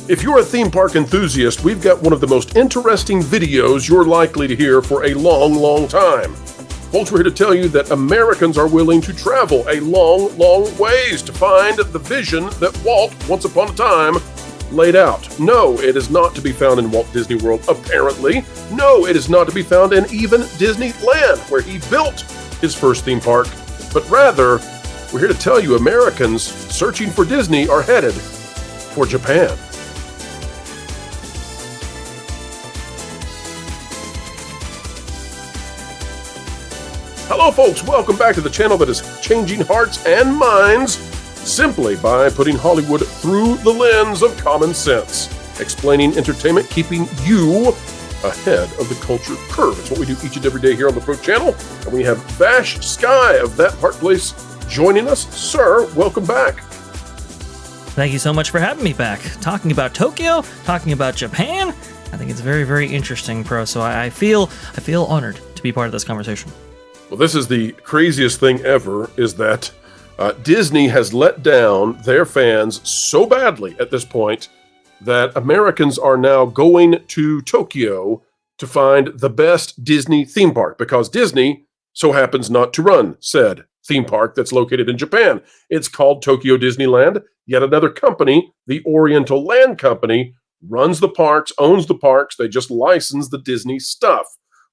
If you're a theme park enthusiast, we've got one of the most interesting videos you're likely to hear for a long, long time. Folks, we're here to tell you that Americans are willing to travel a long, long ways to find the vision that Walt, once upon a time, laid out. No, it is not to be found in Walt Disney World, apparently. No, it is not to be found in even Disneyland, where he built his first theme park. But rather, we're here to tell you Americans searching for Disney are headed for Japan. Hello folks, welcome back to the channel that is changing hearts and minds simply by putting Hollywood through the lens of common sense, explaining entertainment, keeping you ahead of the culture curve. It's what we do each and every day here on the Pro Channel, and we have Vash Sky of That Park Place joining us. Sir, welcome back. Thank you so much for having me back. Talking about Tokyo, talking about Japan, I think it's very, very interesting, Pro, so I feel honored to be part of this conversation. Well, this is the craziest thing ever, is that Disney has let down their fans so badly at this point that Americans are now going to Tokyo to find the best Disney theme park, because Disney so happens not to run said theme park that's located in Japan. It's called Tokyo Disneyland. Yet another company, the Oriental Land Company, runs the parks, owns the parks. They just license the Disney stuff.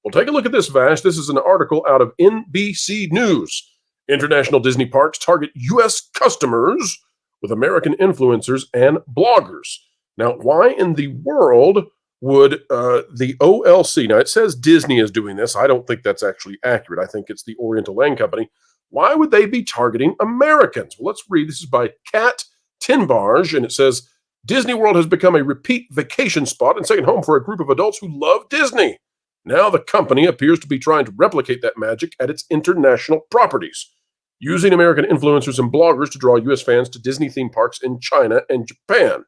Well, take a look at this, Vash. This is an article out of NBC News. International Disney parks target U.S. customers with American influencers and bloggers. Now, why in the world would the OLC, now it says Disney is doing this. I don't think that's actually accurate. I think it's the Oriental Land Company. Why would they be targeting Americans? Well, let's read. This is by Kat Tinbarge, and it says, Disney World has become a repeat vacation spot and second home for a group of adults who love Disney. Now the company appears to be trying to replicate that magic at its international properties, using American influencers and bloggers to draw U.S. fans to Disney theme parks in China and Japan.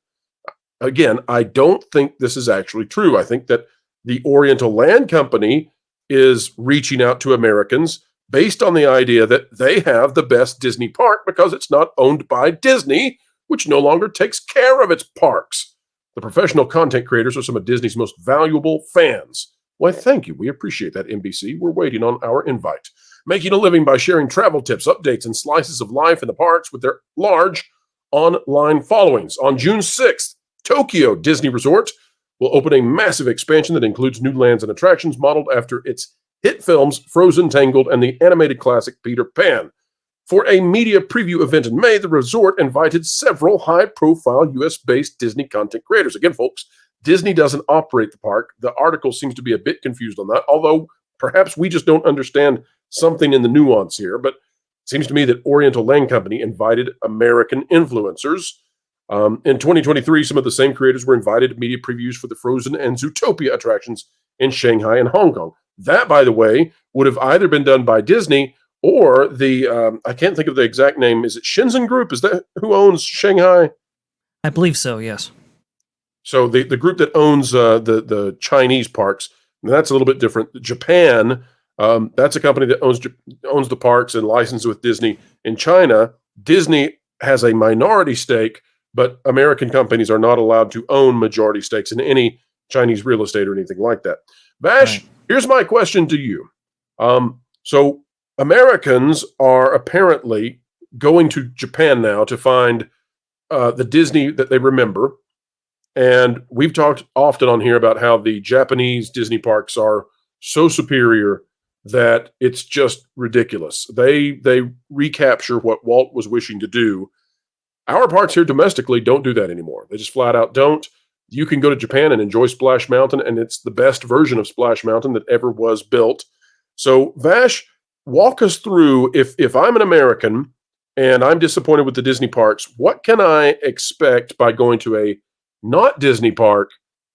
Again, I don't think this is actually true. I think that the Oriental Land Company is reaching out to Americans based on the idea that they have the best Disney park because it's not owned by Disney, which no longer takes care of its parks. The professional content creators are some of Disney's most valuable fans. Why, thank you. We appreciate that, NBC. We're waiting on our invite. Making a living by sharing travel tips, updates, and slices of life in the parks with their large online followings. On June 6th, Tokyo Disney Resort will open a massive expansion that includes new lands and attractions modeled after its hit films Frozen, Tangled, and the animated classic Peter Pan. For a media preview event in May, the resort invited several high-profile U.S.-based Disney content creators. Again, folks, Disney doesn't operate the park. The article seems to be a bit confused on that, although perhaps we just don't understand something in the nuance here. But it seems to me that Oriental Land Company invited American influencers. In 2023, some of the same creators were invited to media previews for the Frozen and Zootopia attractions in Shanghai and Hong Kong. That, by the way, would have either been done by Disney or the, I can't think of the exact name. Is it Shenzhen Group? Is that who owns Shanghai? I believe so, yes. So the group that owns the Chinese parks, that's a little bit different. Japan, that's a company that owns the parks and licenses with Disney. In China, Disney has a minority stake, but American companies are not allowed to own majority stakes in any Chinese real estate or anything like that. Vash, right. Here's my question to you. So Americans are apparently going to Japan now to find the Disney that they remember. And we've talked often on here about how the Japanese Disney parks are so superior that it's just ridiculous. They recapture what Walt was wishing to do. Our parks here domestically don't do that anymore. They just flat out don't. You can go to Japan and enjoy Splash Mountain, and it's the best version of Splash Mountain that ever was built. So, Vash, walk us through, if I'm an American and I'm disappointed with the Disney parks, what can I expect by going to a not Disney park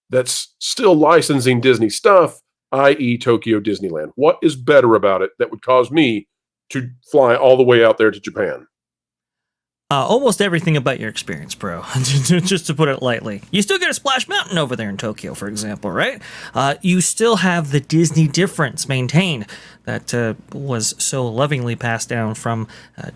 that's still licensing Disney stuff, i.e. Tokyo Disneyland? What is better about it that would cause me to fly all the way out there to Japan? Almost everything about your experience, bro, just to put it lightly. You still get a Splash Mountain over there in Tokyo, for example, right? You still have the Disney difference maintained that was so lovingly passed down from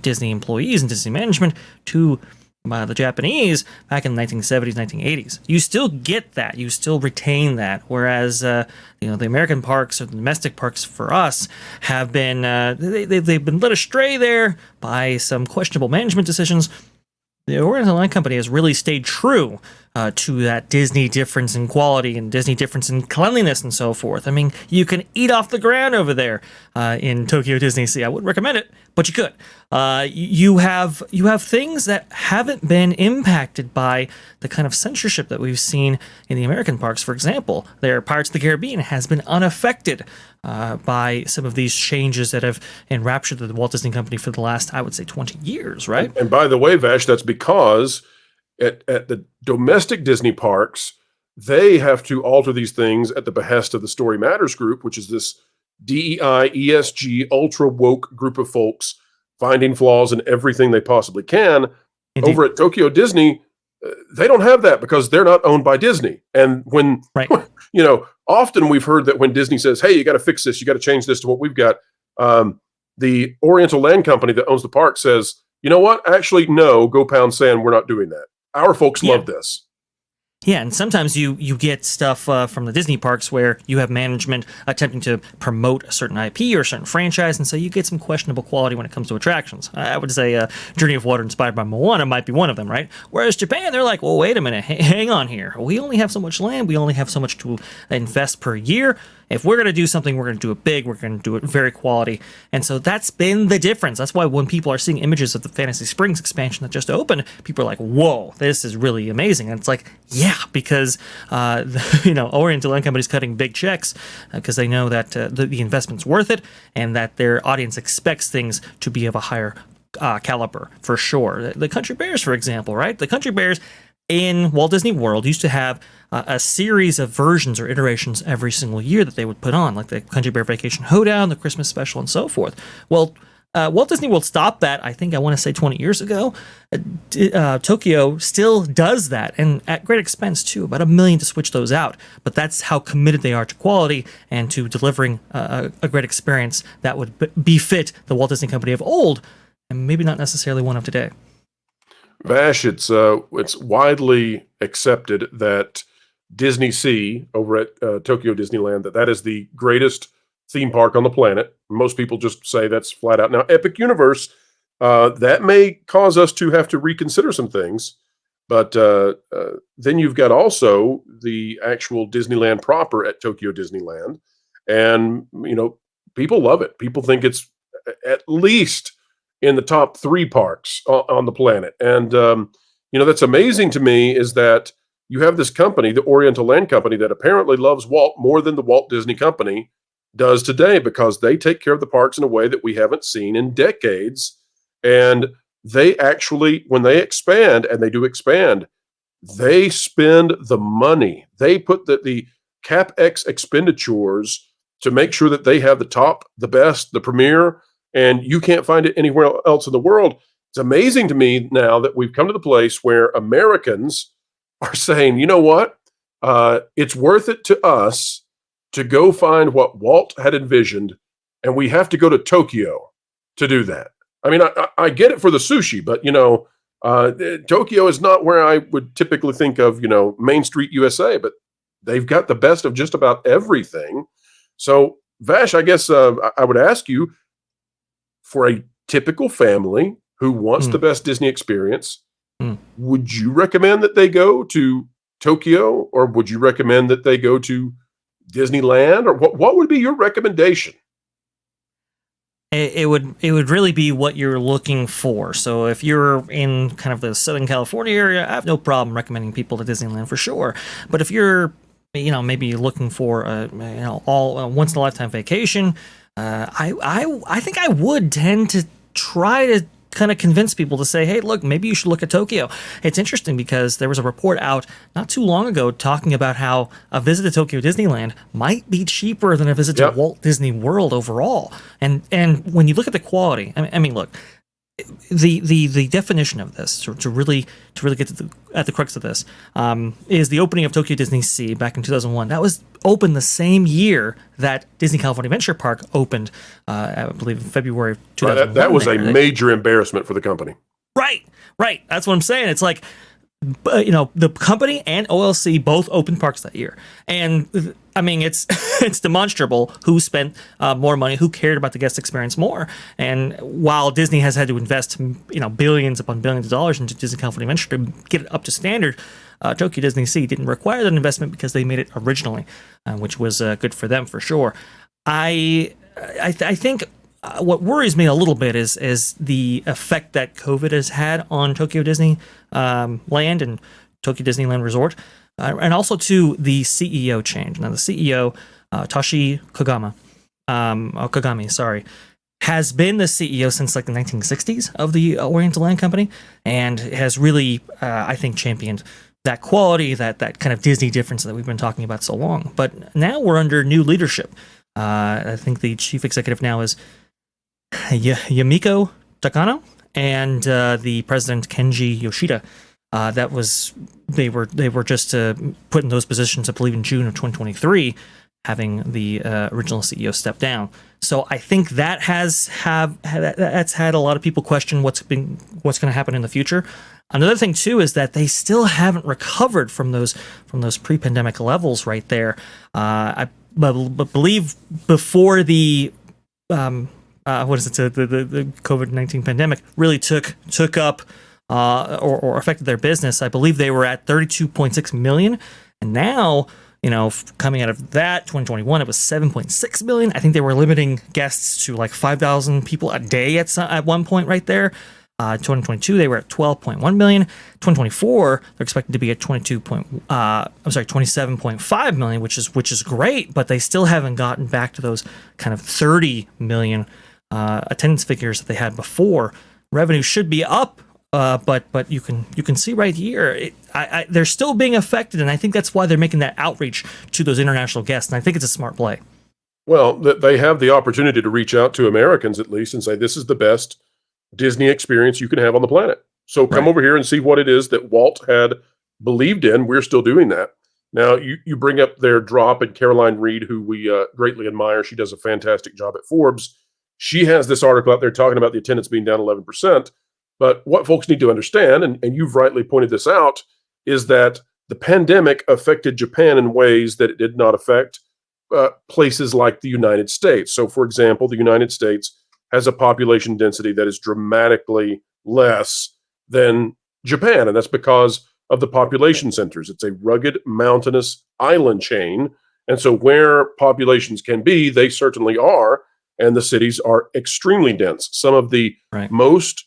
Disney employees and Disney management to by the Japanese back in the 1970s, 1980s. You still get that. You still retain that. Whereas, the American parks or the domestic parks for us have been, they've been led astray there by some questionable management decisions. The Oriental Land Company has really stayed true to that Disney difference in quality and Disney difference in cleanliness and so forth. I mean, you can eat off the ground over there in Tokyo Disney Sea. I wouldn't recommend it, but you could. You have things that haven't been impacted by the kind of censorship that we've seen in the American parks. For example, their Pirates of the Caribbean has been unaffected by some of these changes that have enraptured the Walt Disney Company for the last, I would say, 20 years, right? And by the way, Vash, that's because at the domestic Disney parks, they have to alter these things at the behest of the Story Matters group, which is this DEI, ESG, ultra woke group of folks finding flaws in everything they possibly can. Indeed. Over at Tokyo Disney, they don't have that because they're not owned by Disney. And when, often we've heard that when Disney says, hey, you got to fix this, you got to change this to what we've got, the Oriental Land Company that owns the park says, you know what? Actually, no, go pound sand. We're not doing that. Our folks love this. Yeah, and sometimes you get stuff from the Disney parks where you have management attempting to promote a certain IP or a certain franchise, and so you get some questionable quality when it comes to attractions. I would say Journey of Water inspired by Moana might be one of them, right? Whereas Japan, they're like, well, wait a minute, hang on here. We only have so much land. We only have so much to invest per year. If we're going to do something, we're going to do it big. We're going to do it very quality. And so that's been the difference. That's why when people are seeing images of the Fantasy Springs expansion that just opened, people are like, whoa, this is really amazing. And it's like, yeah, because, Oriental Land Company is cutting big checks because they know that the investment's worth it and that their audience expects things to be of a higher caliber, for sure. The Country Bears, for example, right? The Country Bears in Walt Disney World used to have a series of versions or iterations every single year that they would put on, like the Country Bear Vacation Hoedown, the Christmas Special, and so forth. Well, Walt Disney World stopped that, I want to say 20 years ago. Tokyo still does that, and at great expense, too, about $1 million to switch those out. But that's how committed they are to quality and to delivering a great experience that would befit the Walt Disney Company of old, and maybe not necessarily one of today. Vash, it's widely accepted that Disney Sea over at Tokyo Disneyland, that is the greatest theme park on the planet. Most people just say that's flat out. Now, Epic Universe, that may cause us to have to reconsider some things. But then you've got also the actual Disneyland proper at Tokyo Disneyland. And, people love it. People think it's at least in the top 3 parks on the planet. And, that's amazing to me is that you have this company, the Oriental Land Company, that apparently loves Walt more than the Walt Disney Company does today, because they take care of the parks in a way that we haven't seen in decades. And they actually, when they expand, and they do expand, they spend the money. They put the CapEx expenditures to make sure that they have the top, the best, the premier, and you can't find it anywhere else in the world. It's amazing to me now that we've come to the place where Americans are saying, you know what? It's worth it to us to go find what Walt had envisioned, and we have to go to Tokyo to do that. I mean, I get it for the sushi, but, Tokyo is not where I would typically think of, Main Street USA, but they've got the best of just about everything. So, Vash, I guess I would ask you, for a typical family who wants the best Disney experience, would you recommend that they go to Tokyo, or would you recommend that they go to Disneyland, or what would be your recommendation? It would really be what you're looking for. So if you're in kind of the Southern California area, I have no problem recommending people to Disneyland for sure. But if you're, maybe looking for a, all once in a lifetime vacation, I think I would tend to try to kind of convince people to say, hey, look, maybe you should look at Tokyo. It's interesting because there was a report out not too long ago talking about how a visit to Tokyo Disneyland might be cheaper than a visit to Walt Disney World overall. And when you look at the quality, I mean, look, the definition of this, to really get at the crux of this, is the opening of Tokyo Disney Sea back in 2001. That was opened the same year that Disney California Adventure Park opened, I believe in February of 2001. That was a major embarrassment for the company. Right, right. That's what I'm saying. It's like, the company and OLC both opened parks that year, and I mean, it's it's demonstrable who spent more money, who cared about the guest experience more. And while Disney has had to invest, billions upon billions of dollars into Disney California Adventure to get it up to standard, Tokyo Disney Sea didn't require that investment because they made it originally, which was good for them for sure. I think. What worries me a little bit is the effect that COVID has had on Tokyo Disney Land and Tokyo Disneyland Resort, and also to the CEO change. Now, the CEO, Tashi Kagami, sorry, has been the CEO since like the 1960s of the Oriental Land Company, and has really, I think, championed that quality, that kind of Disney difference that we've been talking about so long. But now we're under new leadership. I think the chief executive now is Yamiko Takano, and the president Kenji Yoshida. They were just put in those positions, I believe, in June of 2023, having the original CEO step down. So I think that's had a lot of people question what's going to happen in the future. Another thing too is that they still haven't recovered from those pre-pandemic levels right there. I believe before the the COVID-19 pandemic really took up or affected their business. I believe they were at 32.6 million, and now, coming out of that 2021, it was 7.6 million. I think they were limiting guests to like 5,000 people a day at one point right there. 2022 they were at 12.1 million. 2024 they're expected to be at 27.5 million, which is great, but they still haven't gotten back to those kind of 30 million attendance figures that they had before. Revenue should be up, but you can see right here, they're still being affected, and I think that's why they're making that outreach to those international guests, and I think it's a smart play. Well, they have the opportunity to reach out to Americans at least and say, this is the best Disney experience you can have on the planet. So come over here and see what it is that Walt had believed in. We're still doing that. Now, you bring up their drop, and Caroline Reed, who we greatly admire. She does a fantastic job at Forbes. She has this article out there talking about the attendance being down 11%. But what folks need to understand, and you've rightly pointed this out, is that the pandemic affected Japan in ways that it did not affect places like the United States. So, for example, the United States has a population density that is dramatically less than Japan, and that's because of the population centers. It's a rugged, mountainous island chain, and so where populations can be, they certainly are, and the cities are extremely dense. Some of the most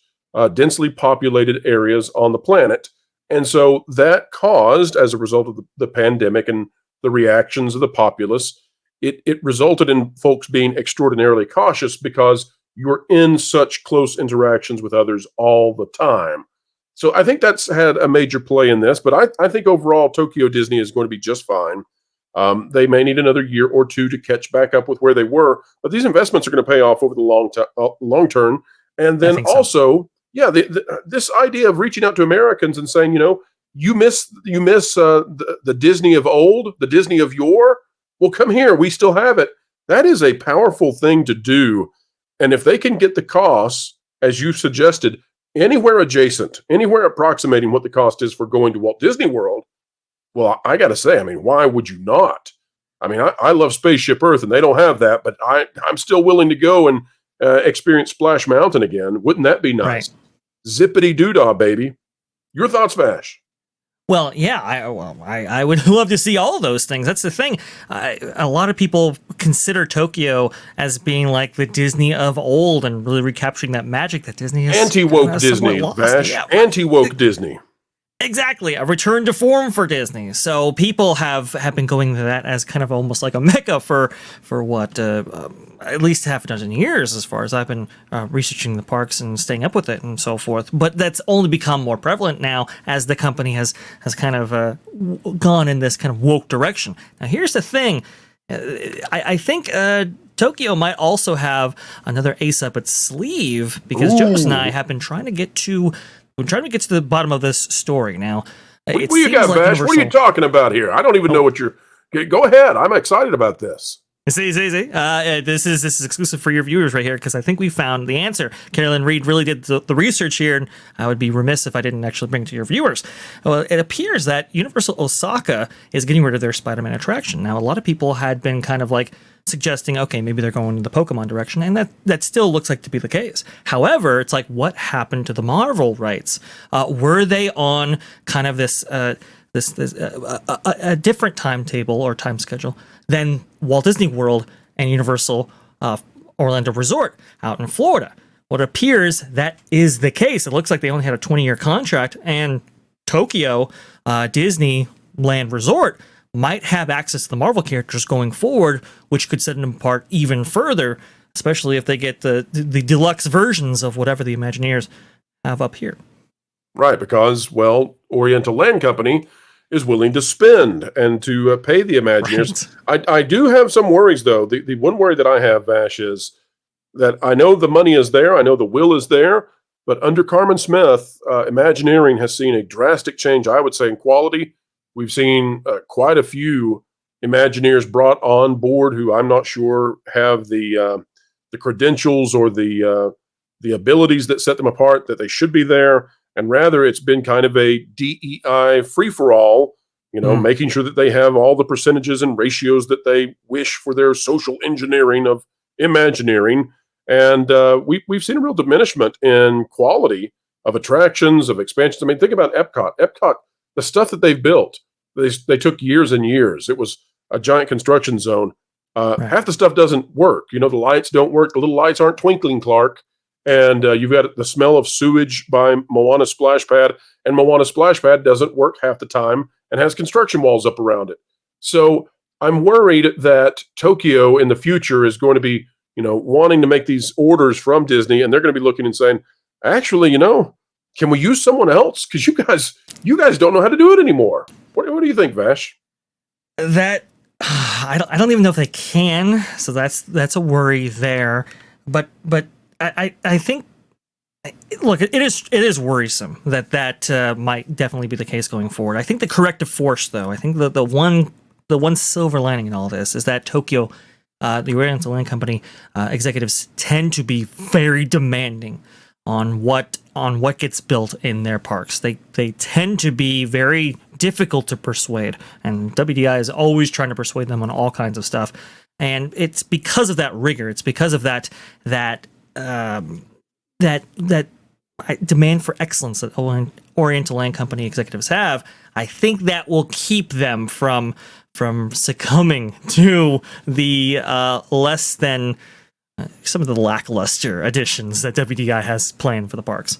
densely populated areas on the planet. And so that caused, as a result of the pandemic and the reactions of the populace, it resulted in folks being extraordinarily cautious because you're in such close interactions with others all the time. So I think that's had a major play in this, but I think overall Tokyo Disney is going to be just fine. They may need another year or two to catch back up with where they were, but these investments are going to pay off over the long term. And then also, this idea of reaching out to Americans and saying, you miss the Disney of old, the Disney of yore. Well, come here, we still have it. That is a powerful thing to do. And if they can get the costs, as you suggested, anywhere adjacent, anywhere approximating what the cost is for going to Walt Disney World, well, I got to say, why would you not? I love Spaceship Earth, and they don't have that, but I'm still willing to go and experience Splash Mountain again. Wouldn't that be nice? Right. Zippity doo-dah, baby. Your thoughts, Vash? Well, yeah, I would love to see all those things. That's the thing. A lot of people consider Tokyo as being like the Disney of old and really recapturing that magic that Disney has. Anti-woke Disney, Vash. Yeah, Anti-woke Disney. Exactly, a return to form for Disney. So people have been going to that as kind of almost like a mecca for what at least half a dozen years, as far as I've been researching the parks and staying up with it and so forth. But that's only become more prevalent now as the company has kind of gone in this kind of woke direction. Now, here's the thing: I think Tokyo might also have another ace up its sleeve, because Joseph and I have been trying to get to. We're trying to get to the bottom of this story now. What you got, Vash? What are you talking about here? I don't even know what you're... Go ahead. I'm excited about this. See. This is exclusive for your viewers right here because I think we found the answer. Carolyn Reed really did the research here, and I would be remiss if I didn't actually bring it to your viewers. Well, it appears that Universal Osaka is getting rid of their Spider-Man attraction. Now, a lot of people had been kind of like suggesting, okay, maybe they're going in the Pokemon direction, and that still looks like to be the case. However, it's like, what happened to the Marvel rights? Were they on kind of this a different timetable or time schedule than Walt Disney World and Universal Orlando Resort out in Florida? Well, it appears that is the case. It looks like they only had a 20-year contract, and Tokyo Disneyland Resort might have access to the Marvel characters going forward, which could set them apart even further, especially if they get the deluxe versions of whatever the Imagineers have up here. Right, because, well, Oriental Land Company is willing to spend and to pay the Imagineers. Right. I do have some worries, though. The one worry that I have, Vash, is that I know the money is there, I know the will is there, but under Carmen Smith, Imagineering has seen a drastic change, I would say, in quality. We've seen quite a few Imagineers brought on board who I'm not sure have the credentials or the abilities that set them apart, that they should be there. And rather, it's been kind of a DEI free-for-all, making sure that they have all the percentages and ratios that they wish for their social engineering of Imagineering. And we've seen a real diminishment in quality of attractions, of expansions. I mean, think about Epcot. Epcot, the stuff that they've built, they took years and years. It was a giant construction zone. Right. Half the stuff doesn't work. The lights don't work. The little lights aren't twinkling, Clark. And you've got the smell of sewage by Moana Splash Pad, and Moana Splash Pad doesn't work half the time and has construction walls up around it. So I'm worried that Tokyo in the future is going to be, wanting to make these orders from Disney, and they're going to be looking and saying, actually, can we use someone else? Because you guys don't know how to do it anymore. What do you think, Vash? That I don't even know if they can. So that's a worry there. But I think, look, it is worrisome that might definitely be the case going forward. I think the corrective force, though, I think the one silver lining in all this is that Tokyo, the Oriental Land Company executives tend to be very demanding on what gets built in their parks. They tend to be very difficult to persuade, and WDI is always trying to persuade them on all kinds of stuff. And it's because of that rigor. It's because of that demand for excellence that Oriental Land Company executives have. I think that will keep them from succumbing to the less than some of the lackluster additions that WDI has planned for the parks.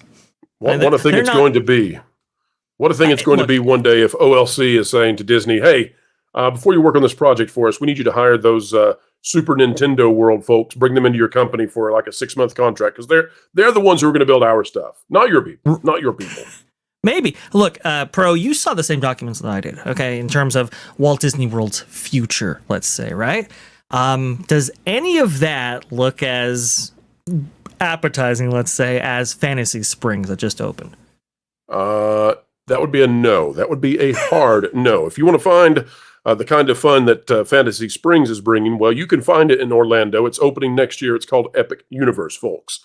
What a thing it's going to be. What a thing it's going to be one day if OLC is saying to Disney, hey, before you work on this project for us, we need you to hire those Super Nintendo World folks, bring them into your company for like a 6-month contract, because they're the ones who are going to build our stuff, not your people, not your people. Maybe. Look, Pro, you saw the same documents that I did, okay, in terms of Walt Disney World's future, let's say, right? Does any of that look as appetizing, let's say, as Fantasy Springs that just opened? That would be a no. That would be a hard no. If you want to find the kind of fun that Fantasy Springs is bringing, well, you can find it in Orlando. It's opening next year. It's called Epic Universe, folks.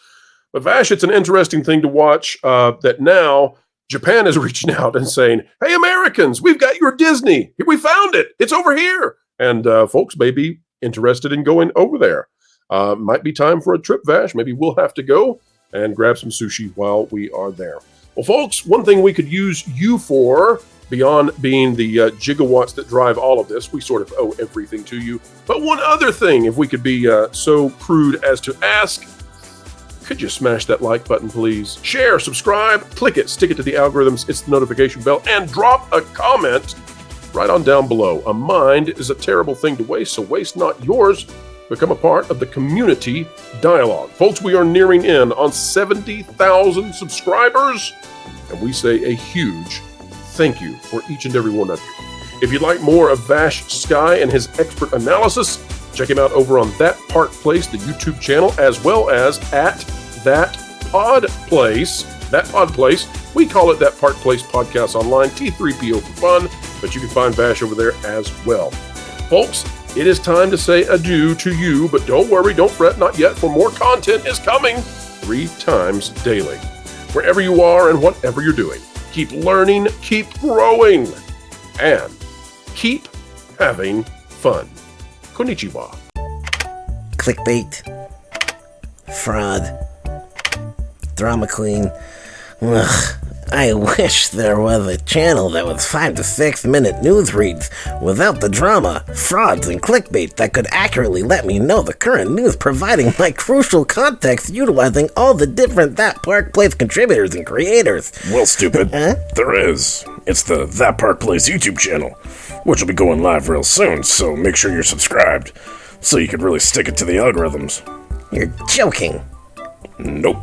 But Vash, it's an interesting thing to watch that now Japan is reaching out and saying, hey, Americans, we've got your Disney. We found it. It's over here. And folks may be interested in going over there. Might be time for a trip, Vash. Maybe we'll have to go and grab some sushi while we are there. Well, folks, one thing we could use you for, beyond being the gigawatts that drive all of this, we sort of owe everything to you. But one other thing, if we could be so prude as to ask, could you smash that like button, please? Share, subscribe, click it, stick it to the algorithms, it's the notification bell, and drop a comment right on down below. A mind is a terrible thing to waste, so waste not yours. Become a part of the community dialogue. Folks, we are nearing in on 70,000 subscribers, and we say a huge thank you for each and every one of you. If you'd like more of Vash Sky and his expert analysis, check him out over on That Park Place, the YouTube channel, as well as at That Pod Place. That Pod Place, we call it That Park Place Podcast Online, T3PO for fun, but you can find Vash over there as well. Folks, it is time to say adieu to you, but don't worry, don't fret, not yet, for more content is coming 3 times daily. Wherever you are and whatever you're doing, keep learning, keep growing, and keep having fun. Konnichiwa. Clickbait. Fraud. Drama queen. Ugh. I wish there was a channel that was 5 to 6 minute news reads without the drama, frauds, and clickbait that could accurately let me know the current news, providing my crucial context utilizing all the different That Park Place contributors and creators. Well, stupid. There is. It's the That Park Place YouTube channel, which will be going live real soon, so make sure you're subscribed so you can really stick it to the algorithms. You're joking. Nope.